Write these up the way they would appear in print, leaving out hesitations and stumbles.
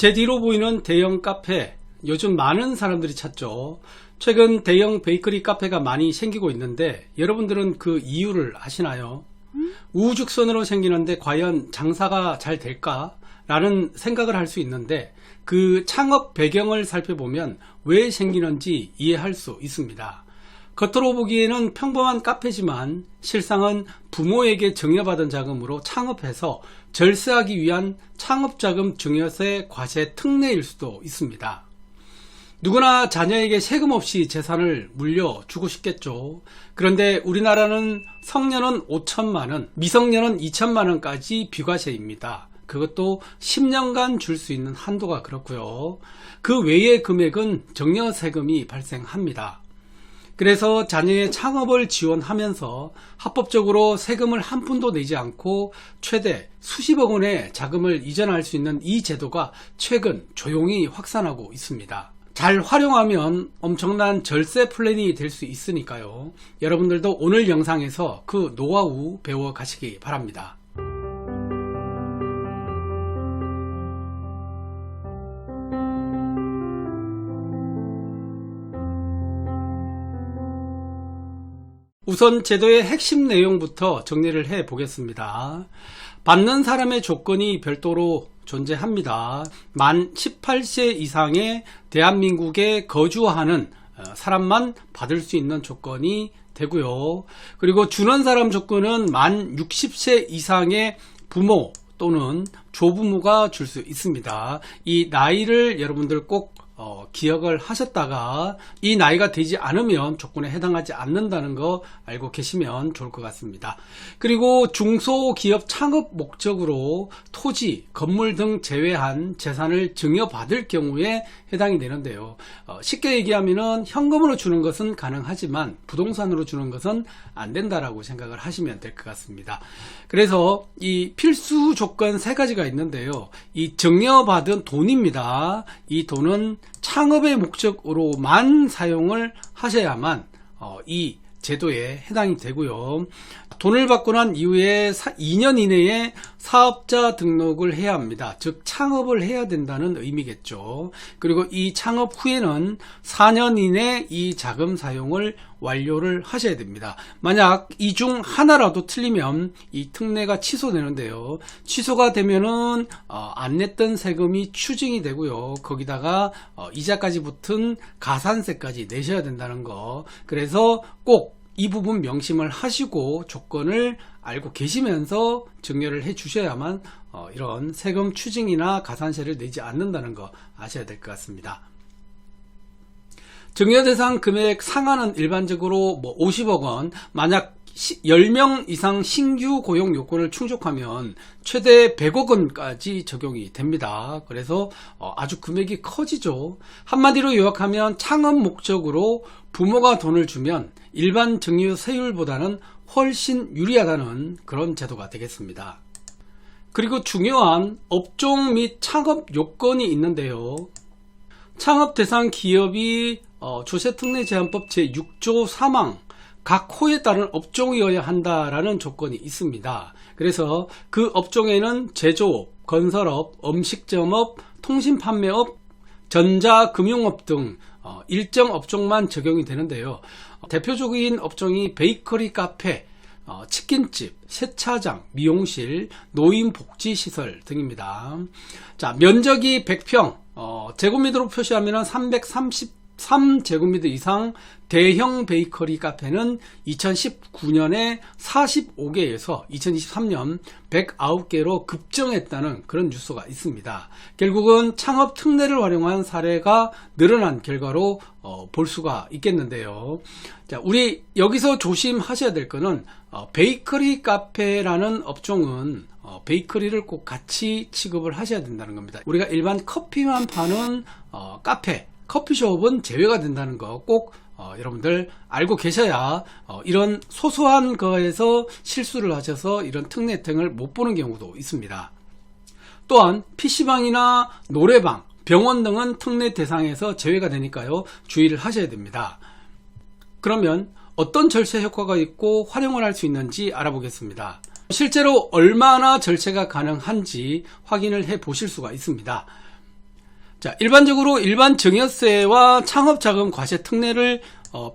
제 뒤로 보이는 대형 카페, 요즘 많은 사람들이 찾죠. 최근 대형 베이커리 카페가 많이 생기고 있는데 여러분들은 그 이유를 아시나요? 우후죽순으로 생기는데 과연 장사가 잘 될까? 라는 생각을 할 수 있는데 그 창업 배경을 살펴보면 왜 생기는지 이해할 수 있습니다. 겉으로 보기에는 평범한 카페지만 실상은 부모에게 증여받은 자금으로 창업해서 절세하기 위한 창업자금 증여세 과세 특례일 수도 있습니다. 누구나 자녀에게 세금 없이 재산을 물려주고 싶겠죠. 그런데 우리나라는 성년은 5천만원, 미성년은 2천만원까지 비과세입니다. 그것도 10년간 줄 수 있는 한도가 그렇고요. 그 외의 금액은 증여세금이 발생합니다. 그래서 자녀의 창업을 지원하면서 합법적으로 세금을 한 푼도 내지 않고 최대 수십억 원의 자금을 이전할 수 있는 이 제도가 최근 조용히 확산하고 있습니다. 잘 활용하면 엄청난 절세 플랜이 될 수 있으니까요. 여러분들도 오늘 영상에서 그 노하우 배워 가시기 바랍니다. 우선 제도의 핵심 내용부터 정리를 해 보겠습니다. 받는 사람의 조건이 별도로 존재합니다. 만 18세 이상의 대한민국에 거주하는 사람만 받을 수 있는 조건이 되고요. 그리고 주는 사람 조건은 만 60세 이상의 부모 또는 조부모가 줄 수 있습니다. 이 나이를 여러분들 꼭 기억을 하셨다가 이 나이가 되지 않으면 조건에 해당하지 않는다는 거 알고 계시면 좋을 것 같습니다. 그리고 중소기업 창업 목적으로 토지, 건물 등 제외한 재산을 증여받을 경우에 해당이 되는데요. 쉽게 얘기하면 현금으로 주는 것은 가능하지만 부동산으로 주는 것은 안 된다라고 생각을 하시면 될 것 같습니다. 그래서 이 필수 조건 세 가지가 있는데요. 이 증여받은 돈입니다. 이 돈은 창업의 목적으로만 사용을 하셔야만 이 제도에 해당이 되고요. 돈을 받고 난 이후에 2년 이내에 사업자 등록을 해야 합니다. 즉 창업을 해야 된다는 의미겠죠. 그리고 이 창업 후에는 4년 이내 이 자금 사용을 완료를 하셔야 됩니다. 만약 이 중 하나라도 틀리면 이 특례가 취소되는데요. 취소가 되면은 안 냈던 세금이 추징이 되고요. 거기다가 이자까지 붙은 가산세까지 내셔야 된다는 거. 그래서 꼭 이 부분 명심을 하시고 조건을 알고 계시면서 증여를 해 주셔야만 이런 세금 추징이나 가산세를 내지 않는다는 거 아셔야 될 것 같습니다. 증여 대상 금액 상한은 일반적으로 50억 원, 만약 10명 이상 신규 고용 요건을 충족하면 최대 100억 원까지 적용이 됩니다. 그래서 아주 금액이 커지죠. 한마디로 요약하면 창업 목적으로 부모가 돈을 주면 일반 증여세율보다는 훨씬 유리하다는 그런 제도가 되겠습니다. 그리고 중요한 업종 및 창업 요건이 있는데요. 창업 대상 기업이 조세특례제한법 제6조 3항 각 호에 따른 업종이어야 한다라는 조건이 있습니다. 그래서 그 업종에는 제조업, 건설업, 음식점업, 통신판매업, 전자금융업 등 일정 업종만 적용이 되는데요. 대표적인 업종이 베이커리 카페, 치킨집, 세차장, 미용실, 노인복지시설 등입니다. 자, 면적이 100평, 제곱미터로 표시하면 333제곱미터 이상 대형 베이커리 카페는 2019년에 45개에서 2023년 109개로 급증했다는 그런 뉴스가 있습니다. 결국은 창업 특례를 활용한 사례가 늘어난 결과로 볼 수가 있겠는데요. 자, 우리 여기서 조심하셔야 될 거는 베이커리 카페라는 업종은 베이커리를 꼭 같이 취급을 하셔야 된다는 겁니다. 우리가 일반 커피만 파는 카페, 커피숍은 제외가 된다는 거 꼭 여러분들 알고 계셔야 이런 소소한 거에서 실수를 하셔서 이런 특례 혜택을 못 보는 경우도 있습니다. 또한 PC방이나 노래방, 병원 등은 특례 대상에서 제외가 되니까요. 주의를 하셔야 됩니다. 그러면 어떤 절세 효과가 있고 활용을 할 수 있는지 알아보겠습니다. 실제로 얼마나 절세가 가능한지 확인을 해 보실 수가 있습니다. 자, 일반적으로 일반 증여세와 창업자금 과세 특례를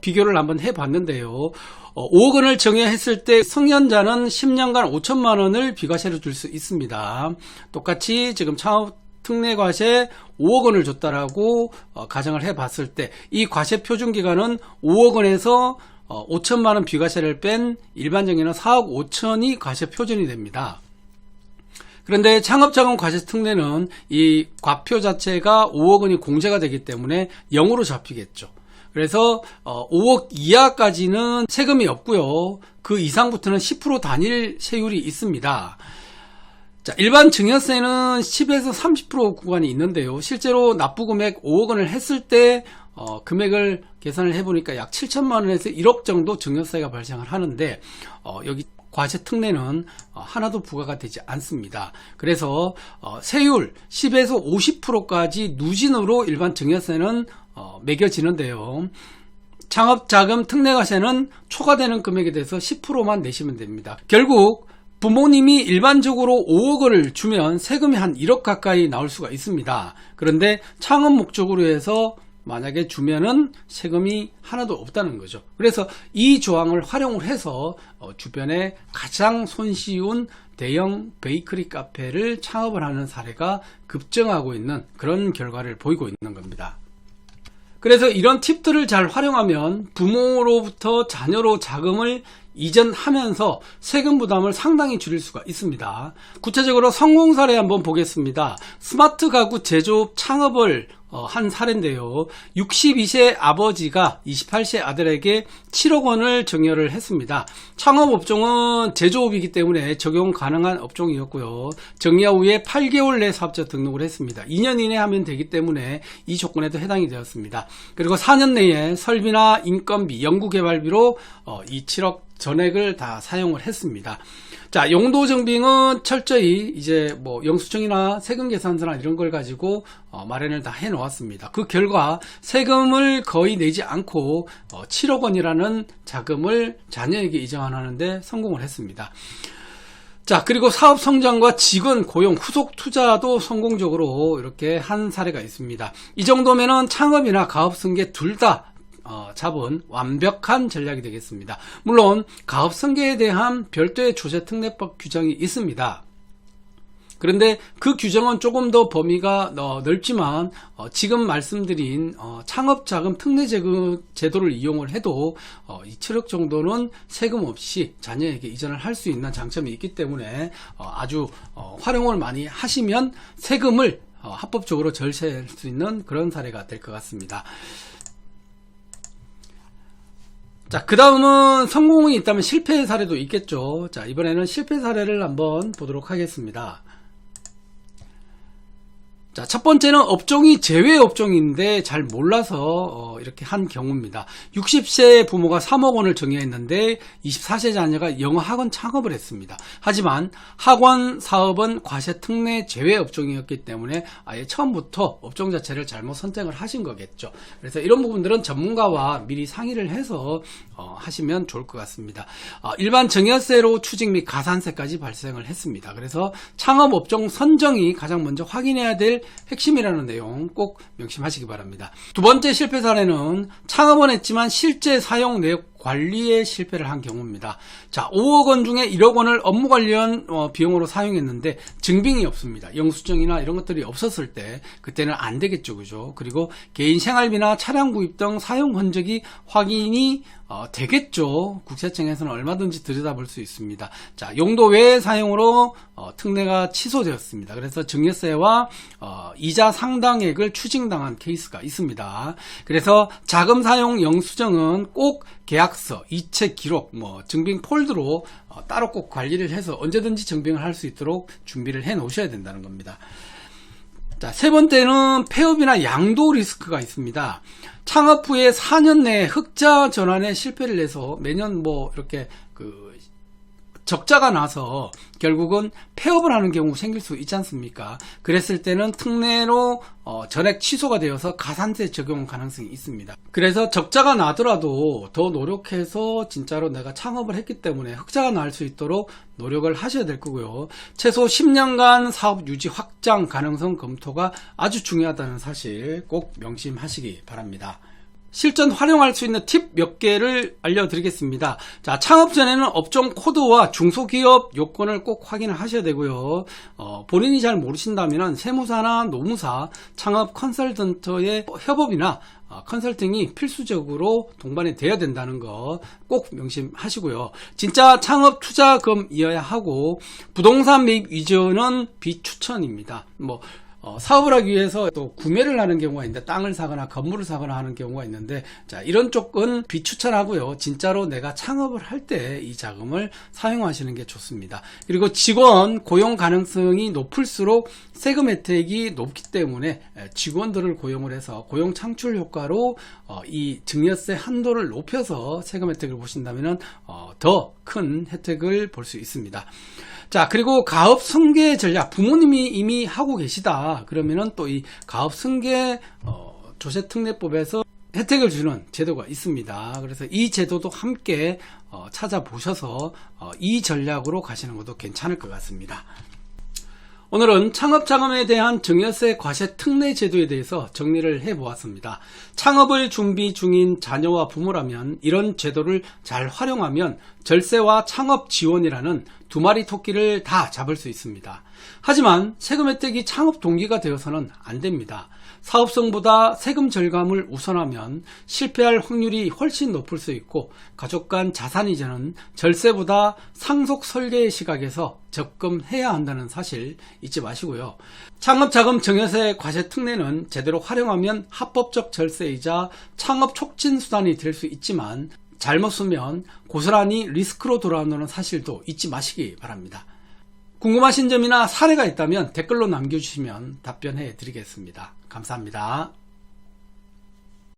비교를 한번 해봤는데요. 5억 원을 증여했을 때 승연자는 10년간 5천만 원을 비과세로 줄 수 있습니다. 똑같이 지금 창업 특례 과세 5억 원을 줬다라고 가정을 해봤을 때 이 과세 표준 기간은 5억 원에서 5천만 원 비과세를 뺀 일반 증여는 4억 5천이 과세 표준이 됩니다. 그런데 창업자금 과세 특례는 이 과표 자체가 5억 원이 공제가 되기 때문에 0으로 잡히겠죠. 그래서 5억 이하까지는 세금이 없고요. 그 이상부터는 10% 단일 세율이 있습니다. 자, 일반 증여세는 10에서 30% 구간이 있는데요. 실제로 납부금액 5억 원을 했을 때 금액을 계산을 해보니까 약 7천만 원에서 1억 정도 증여세가 발생을 하는데 여기 과세 특례는 하나도 부과가 되지 않습니다. 그래서 세율 10에서 50%까지 누진으로 일반 증여세는 매겨지는데요. 창업자금 특례과세는 초과되는 금액에 대해서 10%만 내시면 됩니다. 결국 부모님이 일반적으로 5억 원을 주면 세금이 한 1억 가까이 나올 수가 있습니다. 그런데 창업 목적으로 해서 만약에 주면은 세금이 하나도 없다는 거죠. 그래서 이 조항을 활용을 해서 주변에 가장 손쉬운 대형 베이커리 카페를 창업을 하는 사례가 급증하고 있는 그런 결과를 보이고 있는 겁니다. 그래서 이런 팁들을 잘 활용하면 부모로부터 자녀로 자금을 이전하면서 세금 부담을 상당히 줄일 수가 있습니다. 구체적으로 성공 사례 한번 보겠습니다. 스마트 가구 제조업 창업을 한 사례인데요. 62세 아버지가 28세 아들에게 7억 원을 증여를 했습니다. 창업 업종은 제조업이기 때문에 적용 가능한 업종이었고요. 증여 후에 8개월 내 사업자 등록을 했습니다. 2년 이내 하면 되기 때문에 이 조건에도 해당이 되었습니다. 그리고 4년 내에 설비나 인건비, 연구개발비로 이 7억 전액을 다 사용을 했습니다. 자, 용도 증빙은 철저히 이제 뭐 영수증이나 세금 계산서나 이런 걸 가지고 마련을 다 해 놓았습니다. 그 결과 세금을 거의 내지 않고 7억 원이라는 자금을 자녀에게 이전하는데 성공을 했습니다. 자, 그리고 사업 성장과 직원 고용 후속 투자도 성공적으로 이렇게 한 사례가 있습니다. 이 정도면은 창업이나 가업 승계 둘 다 잡은 완벽한 전략이 되겠습니다. 물론 가업 승계에 대한 별도의 조세특례법 규정이 있습니다. 그런데 그 규정은 조금 더 범위가 넓지만 지금 말씀드린 창업자금 특례 제도를 이용을 해도 이 7억 정도는 세금 없이 자녀에게 이전을 할 수 있는 장점이 있기 때문에 아주 활용을 많이 하시면 세금을 합법적으로 절세할 수 있는 그런 사례가 될 것 같습니다. 자, 그 다음은 성공이 있다면 실패 사례도 있겠죠. 자, 이번에는 실패 사례를 한번 보도록 하겠습니다. 자, 첫 번째는 업종이 제외 업종인데 잘 몰라서 이렇게 한 경우입니다. 60세 부모가 3억 원을 증여했는데 24세 자녀가 영어 학원 창업을 했습니다. 하지만 학원 사업은 과세 특례 제외 업종이었기 때문에 아예 처음부터 업종 자체를 잘못 선택을 하신 거겠죠. 그래서 이런 부분들은 전문가와 미리 상의를 해서 하시면 좋을 것 같습니다. 일반 증여세로 취직 및 가산세까지 발생을 했습니다. 그래서 창업 업종 선정이 가장 먼저 확인해야 될 핵심이라는 내용 꼭 명심하시기 바랍니다. 두 번째 실패 사례는 창업은 했지만 실제 사용 내역 관리에 실패를 한 경우입니다. 자, 5억 원 중에 1억 원을 업무 관련 비용으로 사용했는데 증빙이 없습니다. 영수증이나 이런 것들이 없었을 때 그때는 안 되겠죠, 그죠? 그리고 개인 생활비나 차량 구입 등 사용 흔적이 확인이 되겠죠. 국세청에서는 얼마든지 들여다볼 수 있습니다. 자, 용도 외의 사용으로 특례가 취소되었습니다. 그래서 증여세와 이자 상당액을 추징당한 케이스가 있습니다. 그래서 자금 사용 영수증은 꼭 계약서, 이체 기록, 증빙 폴드로 따로 꼭 관리를 해서 언제든지 증빙을 할 수 있도록 준비를 해 놓으셔야 된다는 겁니다. 자, 세 번째는 폐업이나 양도 리스크가 있습니다. 창업 후에 4년 내에 흑자 전환에 실패를 해서 매년 이렇게 적자가 나서 결국은 폐업을 하는 경우 생길 수 있지 않습니까? 그랬을 때는 특례로 전액 취소가 되어서 가산세 적용 가능성이 있습니다. 그래서 적자가 나더라도 더 노력해서 진짜로 내가 창업을 했기 때문에 흑자가 날 수 있도록 노력을 하셔야 될 거고요. 최소 10년간 사업 유지 확장 가능성 검토가 아주 중요하다는 사실 꼭 명심하시기 바랍니다. 실전 활용할 수 있는 팁 몇 개를 알려드리겠습니다. 자, 창업 전에는 업종 코드와 중소기업 요건을 꼭 확인을 하셔야 되고요. 본인이 잘 모르신다면 세무사나 노무사, 창업 컨설턴트의 협업이나 컨설팅이 필수적으로 동반이 돼야 된다는 거 꼭 명심하시고요. 진짜 창업 투자금이어야 하고 부동산 매입 위주는 비추천입니다. 사업을 하기 위해서 또 구매를 하는 경우가 있는데 땅을 사거나 건물을 사거나 하는 경우가 있는데 자, 이런 쪽은 비추천하고요. 진짜로 내가 창업을 할 때 이 자금을 사용하시는 게 좋습니다. 그리고 직원 고용 가능성이 높을수록 세금 혜택이 높기 때문에 직원들을 고용을 해서 고용 창출 효과로 이 증여세 한도를 높여서 세금 혜택을 보신다면 더 큰 혜택을 볼 수 있습니다. 자, 그리고 가업 승계 전략, 부모님이 이미 하고 계시다 그러면은 또 이 가업 승계 조세특례법에서 혜택을 주는 제도가 있습니다. 그래서 이 제도도 함께 찾아보셔서 이 전략으로 가시는 것도 괜찮을 것 같습니다. 오늘은 창업자금에 대한 증여세 과세 특례 제도에 대해서 정리를 해보았습니다. 창업을 준비 중인 자녀와 부모라면 이런 제도를 잘 활용하면 절세와 창업 지원이라는 두 마리 토끼를 다 잡을 수 있습니다. 하지만 세금 혜택이 창업 동기가 되어서는 안 됩니다. 사업성보다 세금 절감을 우선하면 실패할 확률이 훨씬 높을 수 있고 가족 간 자산 이전은 절세보다 상속 설계의 시각에서 접근해야 한다는 사실 잊지 마시고요. 창업자금 증여세 과세 특례는 제대로 활용하면 합법적 절세이자 창업 촉진 수단이 될 수 있지만 잘못 쓰면 고스란히 리스크로 돌아온다는 사실도 잊지 마시기 바랍니다. 궁금하신 점이나 사례가 있다면 댓글로 남겨주시면 답변해 드리겠습니다. 감사합니다.